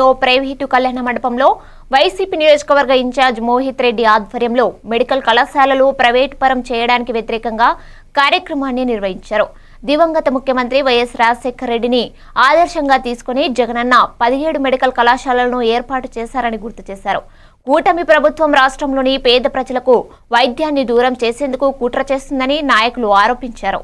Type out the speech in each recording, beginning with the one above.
ఓ private కళ్యాణ మండపంలో YCP నియోజకవర్గ ఇన్ఛార్జ్ మోహిత్ రెడ్డి ఆధ్వర్యంలో మెడికల్ కళాశాలలు ప్రైవేటు పరం చేయడానికి వ్యతిరేకంగా కార్యక్రమాన్ని నిర్వహించారు. దివంగత ముఖ్యమంత్రి వైఎస్ రాజశేఖర రెడ్డిని ఆదర్శంగా తీసుకుని జగనన్న 17 మెడికల్ కళాశాలలను ఏర్పాటు చేశారని గుర్తు చేశారు. కూటమి ప్రభుత్వం రాష్ట్రంలోని పేద ప్రజలకు వైద్యాన్ని దూరం చేసేందుకు కుట్ర చేస్తుందని నాయకులు ఆరోపించారు.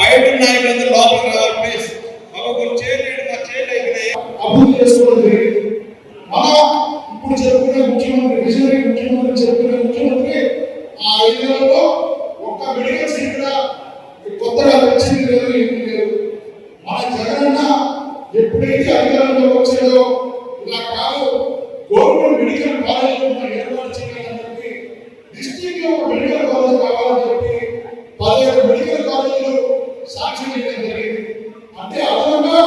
బయట నాయకులందరూ లోపలికి రావాలి ప్లీజ్. మాకు చేయలేడు మా చేయలేకనే అభివృద్ధి చేసుకోవడం జరిగింది. మన ఇప్పుడు చెప్పుకునే ముఖ్యమంత్రి విజనరీ ముఖ్యమంత్రి చెప్పుకునే ముఖ్యమంత్రి ఆ 5 నెలల్లో ఒక్క మెడికల్ సీట్ కూడా కొత్తగా వచ్చింది లేదు, ఏమీ లేదు. మన జగనన్న ఎప్పుడైతే అధికారంలో వచ్చాడో ఇలా కాదు గవర్నమెంట్ మెడికల్ కాలేజ్ ఏర్పాటు చేయాలని చెప్పి డిస్ట్రిక్ట్ లో ఒక మెడికల్ కాలేజ్ కావాలని చెప్పి 17 మెడికల్ కాలేజీలు సాంక్షన్ చేయడం జరిగింది. అంటే అదనంగా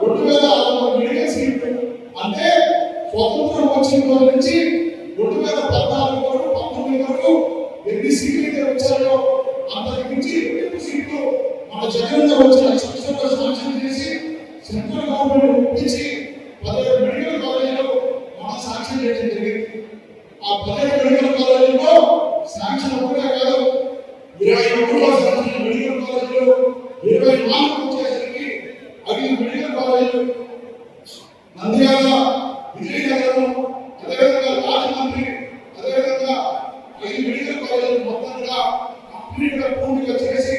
2600 మెడికల్ సీట్లు, అంటే స్వతంత్రం వచ్చిన రోజు నుంచి 2014 వరకు 19 వరకు ఎన్ని సీట్లు అయితే వచ్చాయో అంతకు మించి 2 సీట్లు మన జగన్ వచ్చిన సంస్థలో సాంక్షన్ చేసి సెంట్రల్ గవర్నమెంట్ ఒప్పించి 17 మెడికల్ కాలేజీలు మనం సాంక్షన్ చేయడం జరిగింది. ఆ 17 మెడికల్ కాలేజీలో సాంక్షన్ ఒకటే కాదు, 21 సాంక్షన్ మెడికల్ కాలేజీలు 24 వచ్చేసరికి అవి మెడికల్ కాలేజీలు నంద్యాల, విజయనగరం, అదేవిధంగా రాజమండ్రి, అదేవిధంగా 5 మెడికల్ కాలేజీలు మొత్తం కూడా కంప్లీట్ గా పూర్తిగా చేసి